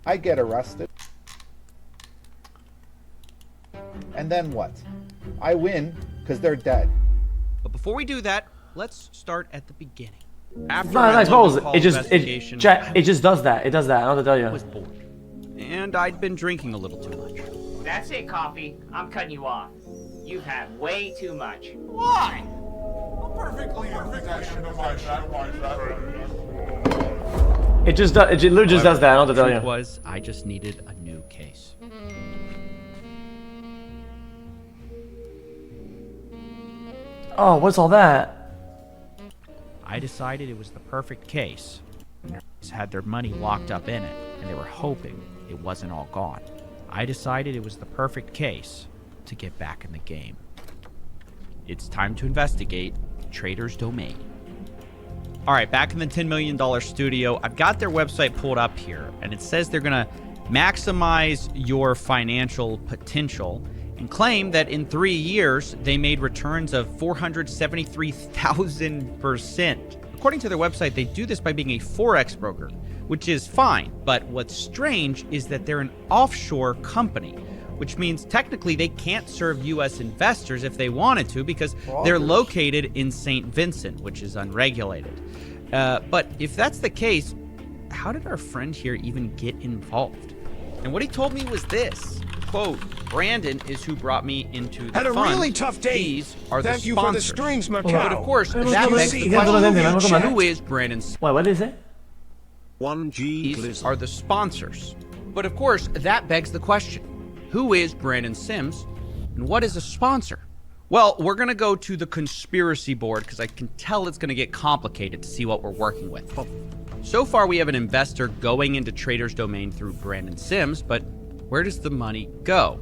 I get arrested. And then what? I win because they're dead. But before we do that, let's start at the beginning. After No, I suppose it just does that. It does that. I don't know what to tell I you. was bored, and I'd been drinking a little too much. That's it, Coffee. I'm cutting you off. You've had way too much. Why? I'm perfectly in possession of my It just does. It literally just does that. I don't know what to tell you. Was I just needed a new case. Oh, what's all that? I decided it was the perfect case. Nerds had their money locked up in it, and they were hoping it wasn't all gone. I decided it was the perfect case to get back in the game. It's time to investigate Trader's Domain. All right, back in the $10 million studio, I've got their website pulled up here, and it says they're going to maximize your financial potential and claim that in 3 years, they made returns of 473,000%. According to their website, they do this by being a Forex broker, which is fine. But what's strange is that they're an offshore company, which means technically they can't serve U.S. investors if they wanted to because they're located in St. Vincent, which is unregulated. But if that's the case, how did our friend here even get involved? And what he told me was this. Quote, Brandon is who brought me into the Had a fund. really tough day. These are Thank the you for the sponsors. strings, Macau. But of course, that begs the question, who is Brandon? Wait, what is it? 1G These are the sponsors. But of course, that begs the question, who is Brandon Sims and what is a sponsor? Well, we're going to go to the conspiracy board because I can tell it's going to get complicated to see what we're working with. So far, we have an investor going into Trader's Domain through Brandon Sims, but where does the money go?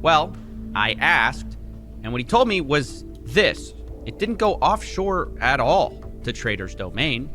Well, I asked, and what he told me was this. It didn't go offshore at all to Trader's Domain.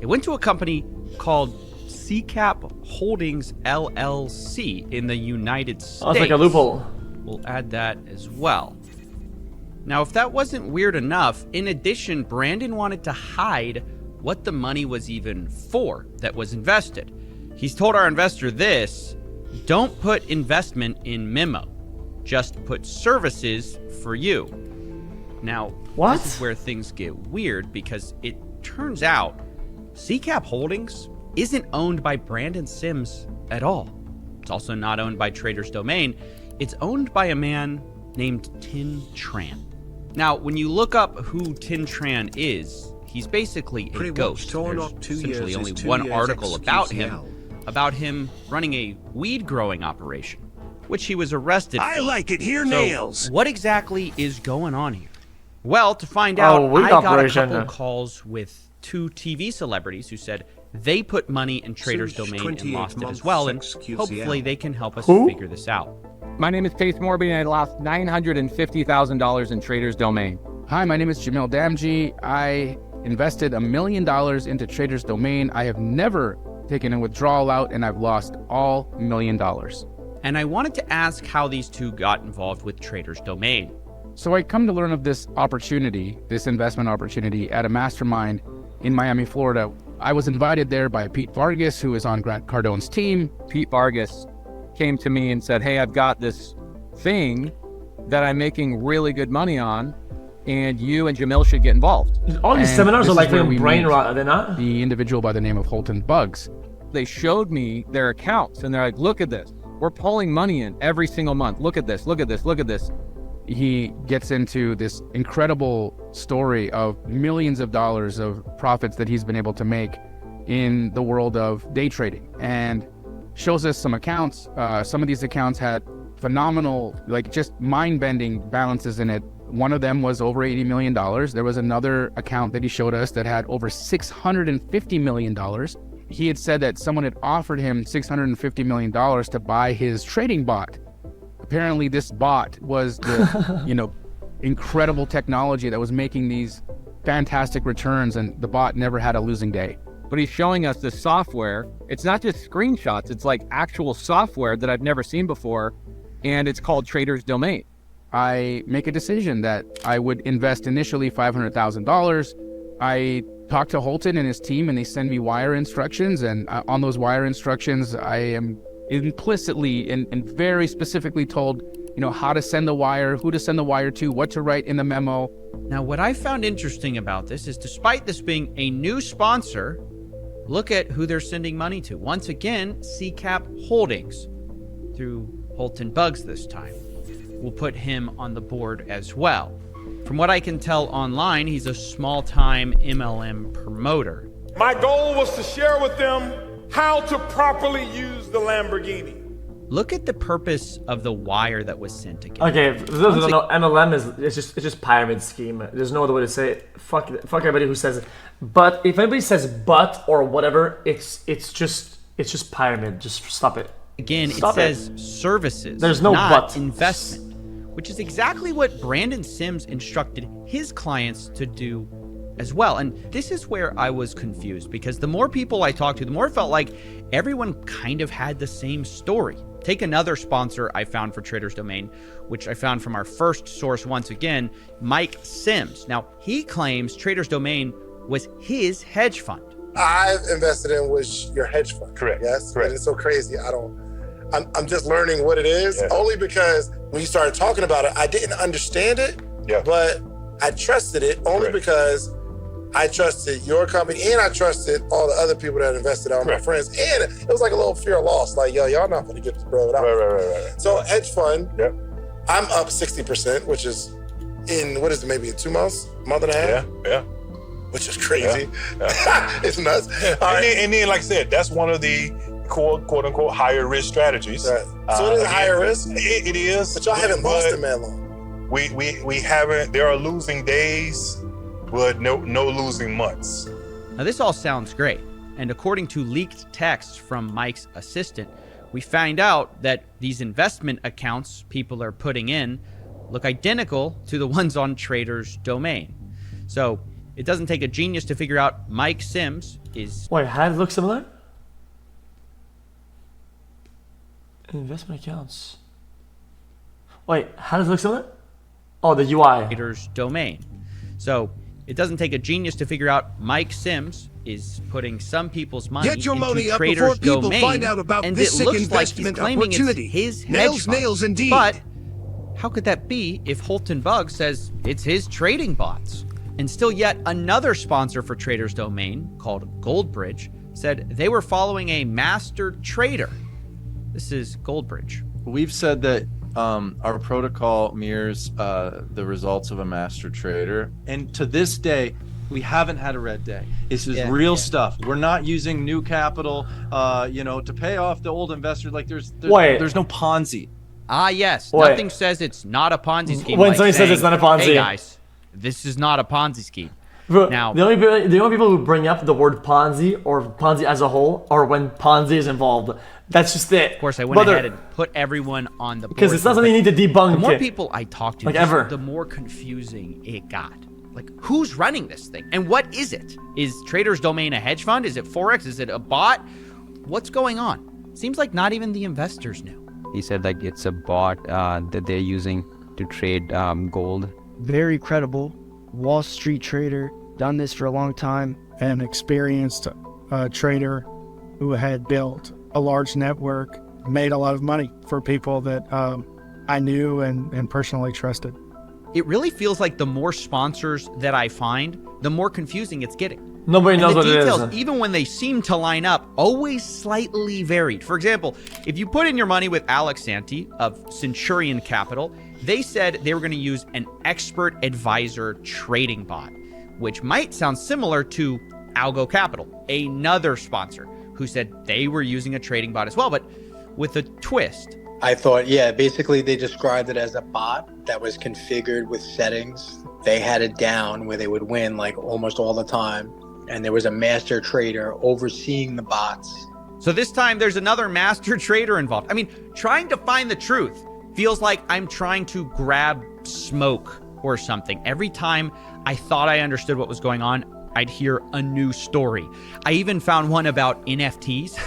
It went to a company called CCAP Holdings LLC in the United States. Oh, it's like a loophole. We'll add that as well. Now, if that wasn't weird enough, in addition, Brandon wanted to hide what the money was even for that was invested. He's told our investor this, don't put investment in memo, just put services for you. Now, what? This is where things get weird because it turns out CCAP Holdings isn't owned by Brandon Sims at all. It's also not owned by Trader's Domain. It's owned by a man named Tin Tran. Now, when you look up who Tin Tran is, he's basically a ghost. There's essentially only one article about him running a weed growing operation, which he was arrested for. I like it here, nails. What exactly is going on here? Well, to find out, I got a couple calls with 2 TV celebrities who said they put money in Trader's Domain and lost it as well, and hopefully they can help us figure this out. My name is Chase Morby, and I lost $950,000 in Trader's Domain. Hi, my name is Jamil Damji. I invested $1 million into Trader's Domain. I have never taken a withdrawal out, and I've lost all $1 million. And I wanted to ask how these two got involved with Trader's Domain. So I come to learn of this opportunity, this investment opportunity, at a mastermind in Miami, Florida. I was invited there by Pete Vargas, who is on Grant Cardone's team. Pete Vargas came to me and said, hey, I've got this thing that I'm making really good money on, and you and Jamil should get involved. All these seminars are like brain rot, are they not? The individual by the name of Holton Buggs. They showed me their accounts, and they're like, look at this. We're pulling money in every single month. Look at this, look at this, look at this. He gets into this incredible story of millions of dollars of profits that he's been able to make in the world of day trading, and shows us some accounts. Some of these accounts had phenomenal, like just mind-bending balances in it. One of them was over $80 million. There was another account that he showed us that had over $650 million. He had said that someone had offered him $650 million to buy his trading bot. Apparently this bot was the, incredible technology that was making these fantastic returns, and the bot never had a losing day. But he's showing us this software. It's not just screenshots, it's like actual software that I've never seen before, and it's called Trader's Domain. I make a decision that I would invest initially $500,000. I talk to Holton and his team, and they send me wire instructions, and on those wire instructions, I am implicitly and very specifically told, how to send the wire, who to send the wire to, what to write in the memo. Now, what I found interesting about this is despite this being a new sponsor, look at who they're sending money to. Once again, CCAP Holdings through Holton Bugs this time. We'll put him on the board as well. From what I can tell online, he's a small-time MLM promoter. My goal was to share with them how to properly use the Lamborghini. Look at the purpose of the wire that was sent again. Okay, for those who don't know, MLM is it's just pyramid scheme. There's no other way to say it. Fuck everybody who says it. But if anybody says but or whatever, it's just pyramid. Just stop it. Again, Stop it says services. There's no not but. investment, which is exactly what Brandon Sims instructed his clients to do as well. And this is where I was confused because the more people I talked to, the more it felt like everyone kind of had the same story. Take another sponsor I found for Trader's Domain, which I found from our first source once again, Mike Sims. Now, he claims Trader's Domain was his hedge fund. I've invested in was your hedge fund. Correct. Yes. Correct. And it's so crazy. I'm just learning what it is, only because when you started talking about it, I didn't understand it, but I trusted it only because I trusted your company and I trusted all the other people that invested, all my friends. And it was like a little fear of loss. Like, yo, y'all not going to get this bread out. Right. So hedge fund, I'm up 60%, which is in, what is it, maybe in 2 months, month and a half? Yeah. Which is crazy. It's nuts. And then, like I said, that's one of the quote unquote higher risk strategies. Right. So it is higher risk? It is. But y'all haven't lost in that long. We haven't. There are losing days, but no losing months. Now, this all sounds great. And according to leaked texts from Mike's assistant, we find out that these investment accounts people are putting in look identical to the ones on Trader's Domain. So it doesn't take a genius to figure out Mike Sims is... Wait, how does it look similar? Investment accounts. Wait, how does it look similar? Oh, the UI. Trader's Domain. So it doesn't take a genius to figure out Mike Sims is putting some people's money Get your into money up Trader's before people Domain, find out about and this it sick looks like he's investment claiming opportunity. it's his hedge fund. Nails indeed. But how could that be if Holton Bugs says it's his trading bots? And still yet another sponsor for Trader's Domain, called Goldbridge, said they were following a master trader. This is Goldbridge. We've said that our protocol mirrors the results of a master trader. And to this day, we haven't had a red day. This is real stuff. We're not using new capital, to pay off the old investors. Like there's no Ponzi. Ah, yes. Nothing says it's not a Ponzi scheme. When like somebody says it's not a Ponzi. Hey, guys, this is not a Ponzi scheme. Bro, now, the only people who bring up the word Ponzi or Ponzi as a whole are when Ponzi is involved. That's just it. Of course, I went ahead and put everyone on the board. Because it's not something you need to debunk. The more people I talked to, ever, the more confusing it got. Like, who's running this thing? And what is it? Is Trader's Domain a hedge fund? Is it Forex? Is it a bot? What's going on? Seems like not even the investors knew. He said like it's a bot that they're using to trade gold. Very credible Wall Street trader, done this for a long time, an experienced trader who had built a large network, made a lot of money for people that I knew and personally trusted. It really feels like the more sponsors that I find, the more confusing it's getting. Nobody knows what it is. The details, even when they seem to line up, always slightly varied. For example, if you put in your money with Alex Santi of Centurion Capital, they said they were going to use an expert advisor trading bot, which might sound similar to Algo Capital, another sponsor, who said they were using a trading bot as well, but with a twist. I thought, basically they described it as a bot that was configured with settings. They had it down where they would win like almost all the time. And there was a master trader overseeing the bots. So this time there's another master trader involved. I mean, trying to find the truth feels like I'm trying to grab smoke or something. Every time I thought I understood what was going on, I'd hear a new story. I even found one about NFTs.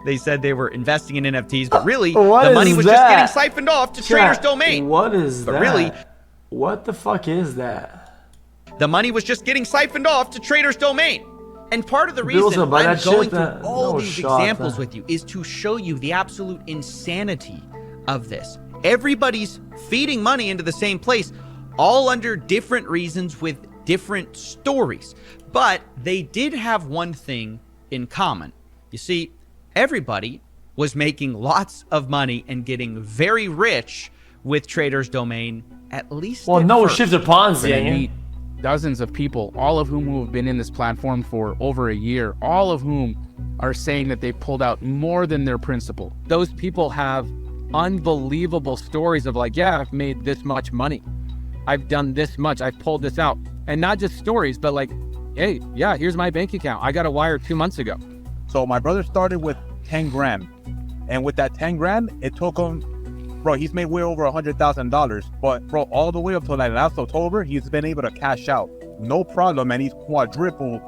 They said they were investing in NFTs, but really the money was just getting siphoned off to Trader's Domain. What is that? But really, what the fuck is that? The money was just getting siphoned off to Trader's Domain. And part of the Bills reason will buy I'm that going shit, through all no these shot, examples with you is to show you the absolute insanity of this. Everybody's feeding money into the same place, all under different reasons with different stories. But they did have one thing in common. You see, everybody was making lots of money and getting very rich with Trader's Domain, at least. Well, at no first. shift to Ponzi. I meet dozens of people, all of whom have been in this platform for over a year, all of whom are saying that they pulled out more than their principal. Those people have unbelievable stories of like, yeah, I've made this much money. I've done this much. I've pulled this out. And not just stories, but like, hey, yeah, here's my bank account. I got a wire 2 months ago. So my brother started with 10 grand. And with that 10 grand, it took him, bro, he's made way over $100,000. But bro, all the way up to like last October, he's been able to cash out. No problem, and he's quadrupled.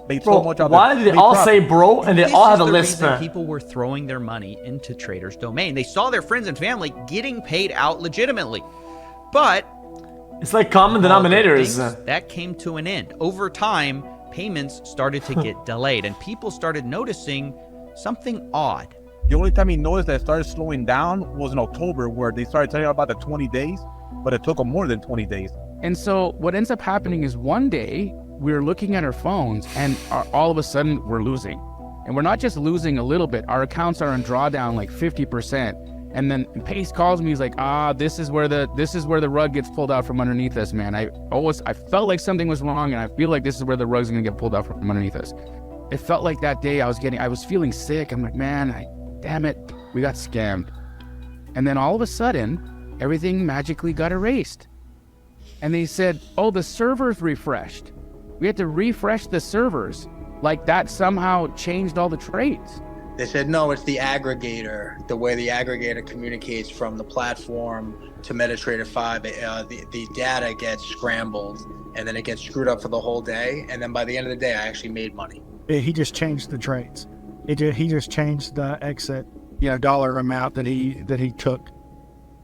Made so much of it. Why did they all say bro and they all have a lisp? People were throwing their money into Trader's Domain. They saw their friends and family getting paid out legitimately. But it's like common denominators. That came to an end. Over time, payments started to get delayed and people started noticing something odd. The only time he noticed that it started slowing down was in October, where they started telling about the 20 days, but it took them more than 20 days. And so what ends up happening is one day we're looking at our phones and all of a sudden we're losing. And we're not just losing a little bit. Our accounts are on drawdown like 50%. And then Pace calls me, he's like, this is where the rug gets pulled out from underneath us, man. I felt like something was wrong, and I feel like this is where the rug's gonna get pulled out from underneath us. It felt like that day I was feeling sick. I'm like, man, damn it, we got scammed. And then all of a sudden, everything magically got erased. And they said, the servers refreshed. We had to refresh the servers. Like that somehow changed all the trades. They said, no, it's the aggregator, the way the aggregator communicates from the platform to MetaTrader 5. The data gets scrambled and then it gets screwed up for the whole day. And then by the end of the day, I actually made money. He just changed the trades. He just changed the exit, dollar amount that he took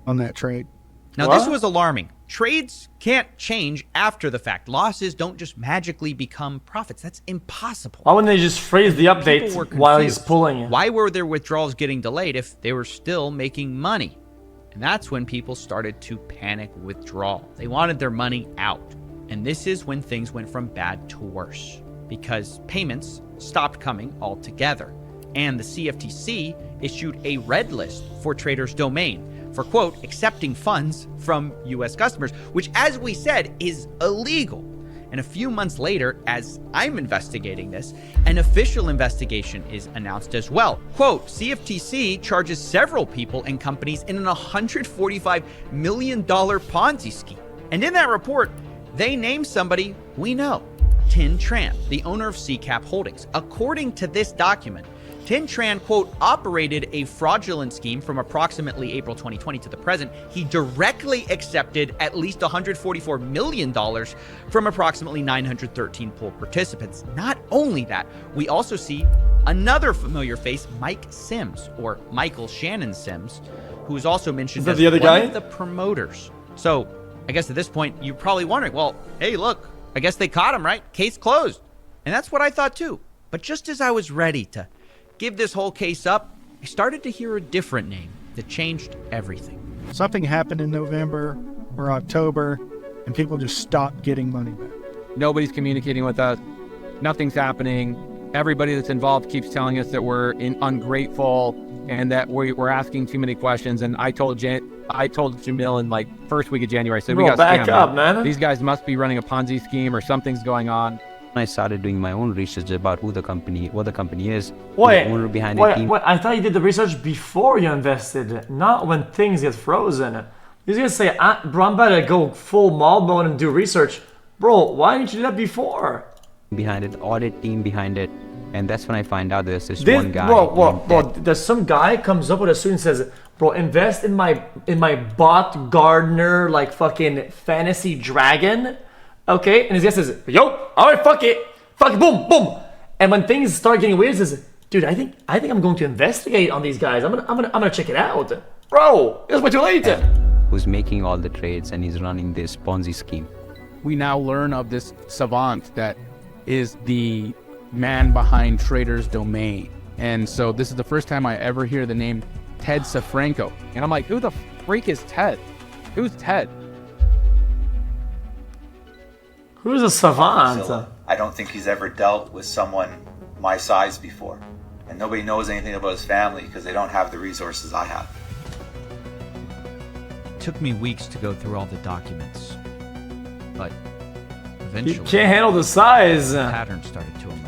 on that trade. Now, this was alarming. Trades can't change after the fact. Losses don't just magically become profits. That's impossible. Why wouldn't they just freeze the update while he's pulling? Why were their withdrawals getting delayed if they were still making money? And that's when people started to panic withdrawal. They wanted their money out. And this is when things went from bad to worse, because payments stopped coming altogether. And the CFTC issued a red list for Trader's Domain for, quote, accepting funds from U.S. customers, which, as we said, is illegal. And a few months later, as I'm investigating this, an official investigation is announced as well. Quote, CFTC charges several people and companies in an $145 million Ponzi scheme. And in that report, they name somebody we know, Tin Tran, the owner of CCAP Holdings. According to this document, Tin Tran, quote, operated a fraudulent scheme from approximately April 2020 to the present. He directly accepted at least $144 million from approximately 913 pool participants. Not only that, we also see another familiar face, Mike Sims, or Michael Shannon Sims, who is also mentioned as one of the promoters. So I guess at this point, you're probably wondering, well, hey, look, I guess they caught him, right? Case closed. And that's what I thought too. But just as I was ready to give this whole case up, I started to hear a different name that changed everything. Something happened in November or October, and people just stopped getting money back. Nobody's communicating with us. Nothing's happening. Everybody that's involved keeps telling us that we're ungrateful and that we're asking too many questions. And I told Jamil in like first week of January, I said, we got back scammed, up, man. These guys must be running a Ponzi scheme or something's going on. I started doing my own research about what the company is, wait, the owner behind wait, the team. wait, I thought you did the research before you invested, not when things get frozen. He's gonna say, bro, I'm about to go full mob mode and do research. Bro, why didn't you do that before? Behind it, the audit team behind it, and that's when I find out there's this one guy. Bro, there's some guy comes up with a suit and says, bro, invest in my bot gardener, like fucking fantasy dragon. Okay, and his guy says, yo, all right, fuck it, boom, boom. And when things start getting weird, he says, dude, I think I'm going to investigate on these guys. I'm gonna check it out, bro. It's way too late. Who's making all the trades and he's running this Ponzi scheme. We now learn of this savant that is the man behind Trader's Domain. And so this is the first time I ever hear the name Ted Safranco. And I'm like, who the freak is Ted? Who's Ted? Who's a savant? I don't think he's ever dealt with someone my size before. And nobody knows anything about his family because they don't have the resources I have. It took me weeks to go through all the documents. But eventually, You can't handle the size. a pattern started to emerge.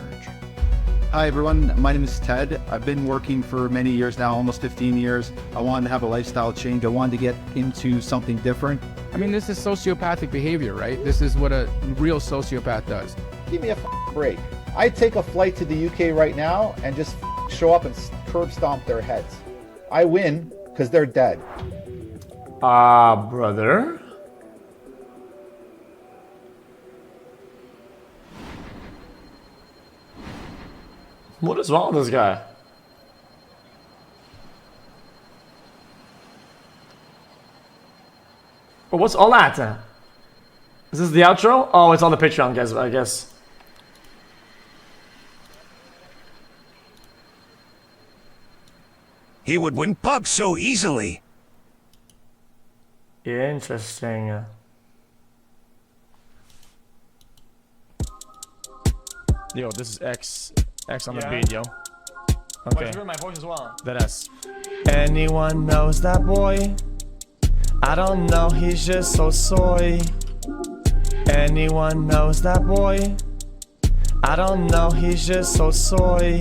Hi everyone, my name is Ted. I've been working for many years now, almost 15 years. I wanted to have a lifestyle change. I wanted to get into something different. I mean, this is sociopathic behavior, right? This is what a real sociopath does. Give me a break. I'd take a flight to the UK right now and just show up and curb stomp their heads. I win because they're dead. Brother. What is wrong with this guy? Oh, what's all that? Is this the outro? Oh, it's on the Patreon, guys, I guess. He would win pugs so easily. Interesting. Yo, this is X on the Yeah. beat, yo. Oh, Okay. you heard my voice as well. That S. Anyone knows that boy? I don't know, he's just so soy. Anyone knows that boy? I don't know, he's just so soy.